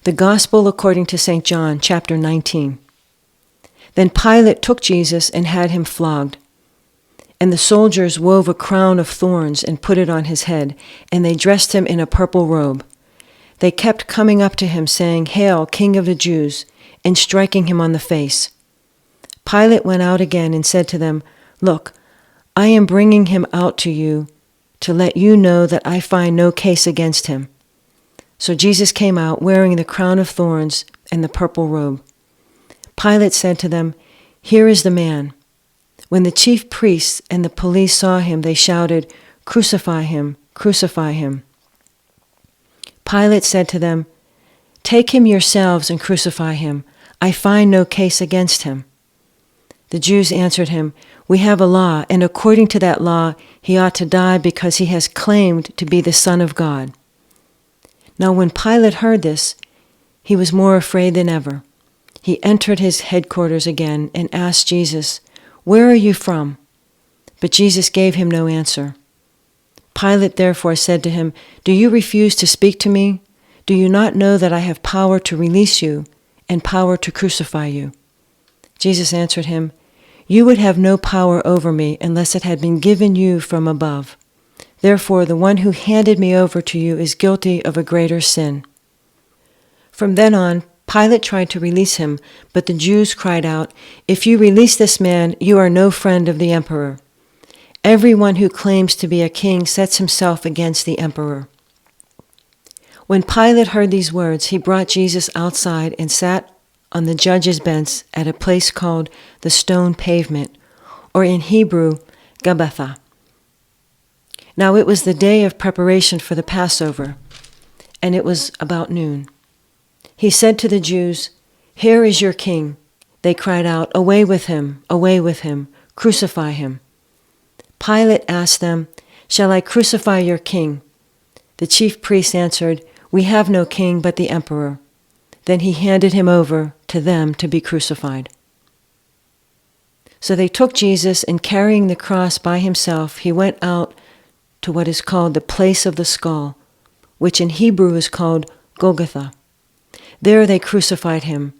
The Gospel according to St. John, chapter 19. Then Pilate took Jesus and had him flogged. And the soldiers wove a crown of thorns and put it on his head, and they dressed him in a purple robe. They kept coming up to him, saying, "Hail, King of the Jews," and striking him on the face. Pilate went out again and said to them, "Look, I am bringing him out to you to let you know that I find no case against him." So Jesus came out wearing the crown of thorns and the purple robe. Pilate said to them, "Here is the man." When the chief priests and the police saw him, they shouted, "Crucify him, crucify him." Pilate said to them, "Take him yourselves and crucify him. I find no case against him." The Jews answered him, "We have a law, and according to that law he ought to die because he has claimed to be the Son of God." Now when Pilate heard this, he was more afraid than ever. He entered his headquarters again and asked Jesus, "Where are you from?" But Jesus gave him no answer. Pilate therefore said to him, "Do you refuse to speak to me? Do you not know that I have power to release you and power to crucify you?" Jesus answered him, "You would have no power over me unless it had been given you from above. Therefore, the one who handed me over to you is guilty of a greater sin." From then on, Pilate tried to release him, but the Jews cried out, "If you release this man, you are no friend of the emperor. Everyone who claims to be a king sets himself against the emperor." When Pilate heard these words, he brought Jesus outside and sat on the judge's bench at a place called the Stone Pavement, or in Hebrew, Gabbatha. Now it was the day of preparation for the Passover, and it was about noon. He said to the Jews, "Here is your king." They cried out, away with him, crucify him." Pilate asked them, "Shall I crucify your king?" The chief priests answered, "We have no king but the emperor." Then he handed him over to them to be crucified. So they took Jesus, and carrying the cross by himself, he went out to what is called the place of the skull, which in Hebrew is called Golgotha. There they crucified him,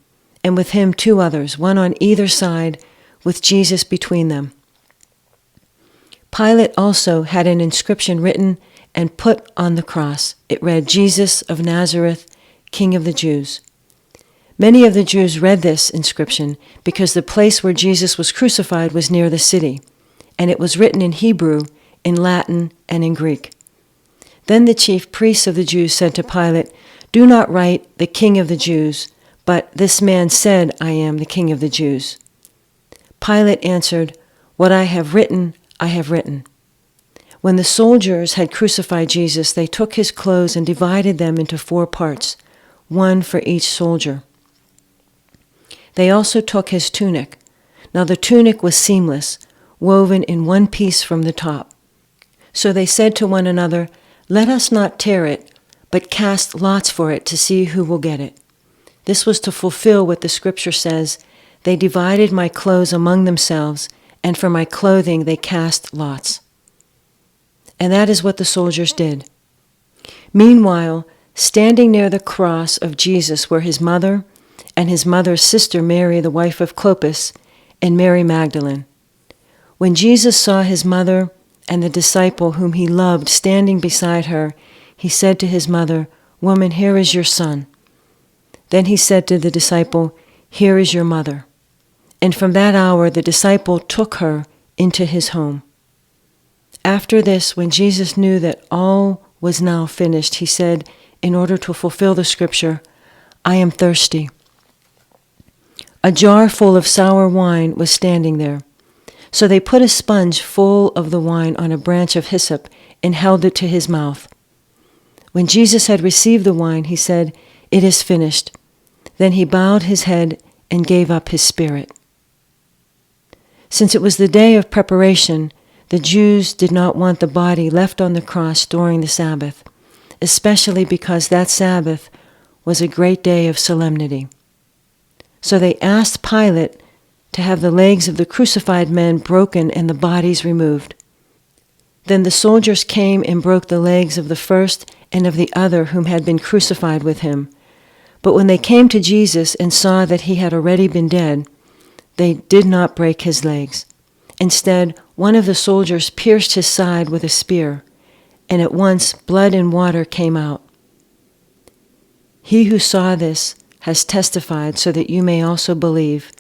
and with him 2 others, one on either side, with Jesus between them. Pilate also had an inscription written and put on the cross. It read, "Jesus of Nazareth, King of the Jews." Many of the Jews read this inscription because the place where Jesus was crucified was near the city, and it was written in Hebrew, in Latin, and in Greek. Then the chief priests of the Jews said to Pilate, "Do not write the King of the Jews, but this man said, 'I am the King of the Jews.'" Pilate answered, "What I have written, I have written." When the soldiers had crucified Jesus, they took his clothes and divided them into 4 parts, one for each soldier. They also took his tunic. Now the tunic was seamless, woven in one piece from the top. So they said to one another, "Let us not tear it, but cast lots for it to see who will get it." This was to fulfill what the scripture says, "They divided my clothes among themselves, and for my clothing they cast lots." And that is what the soldiers did. Meanwhile, standing near the cross of Jesus were his mother and his mother's sister Mary, the wife of Clopas, and Mary Magdalene. When Jesus saw his mother and the disciple whom he loved standing beside her, he said to his mother, "Woman, here is your son." Then he said to the disciple, "Here is your mother." And from that hour the disciple took her into his home. After this, when Jesus knew that all was now finished, he said, in order to fulfill the scripture, "I am thirsty." A jar full of sour wine was standing there. So they put a sponge full of the wine on a branch of hyssop and held it to his mouth. When Jesus had received the wine, he said, "It is finished." Then he bowed his head and gave up his spirit. Since it was the day of preparation, the Jews did not want the body left on the cross during the Sabbath, especially because that Sabbath was a great day of solemnity. So they asked Pilate to have the legs of the crucified men broken and the bodies removed. Then the soldiers came and broke the legs of the first and of the other whom had been crucified with him. But when they came to Jesus and saw that he had already been dead, they did not break his legs. Instead, one of the soldiers pierced his side with a spear, and at once blood and water came out. He who saw this has testified so that you may also believe.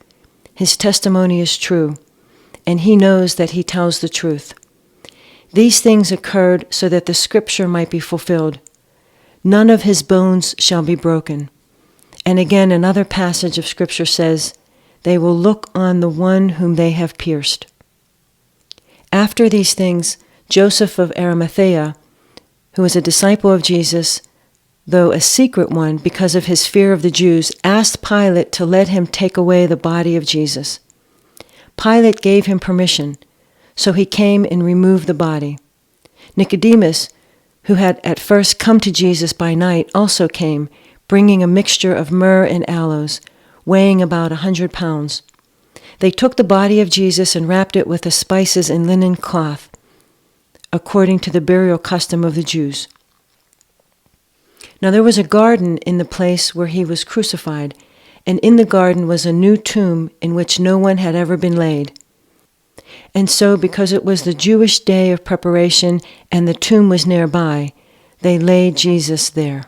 His testimony is true, and he knows that he tells the truth. These things occurred so that the scripture might be fulfilled. None of his bones shall be broken. And again, another passage of scripture says, they will look on the one whom they have pierced. After these things, Joseph of Arimathea, who was a disciple of Jesus, though a secret one because of his fear of the Jews, asked Pilate to let him take away the body of Jesus. Pilate gave him permission, so he came and removed the body. Nicodemus, who had at first come to Jesus by night, also came, bringing a mixture of myrrh and aloes, weighing about 100 pounds. They took the body of Jesus and wrapped it with the spices in linen cloth, according to the burial custom of the Jews. Now there was a garden in the place where he was crucified, and in the garden was a new tomb in which no one had ever been laid. And so, because it was the Jewish day of preparation and the tomb was nearby, they laid Jesus there.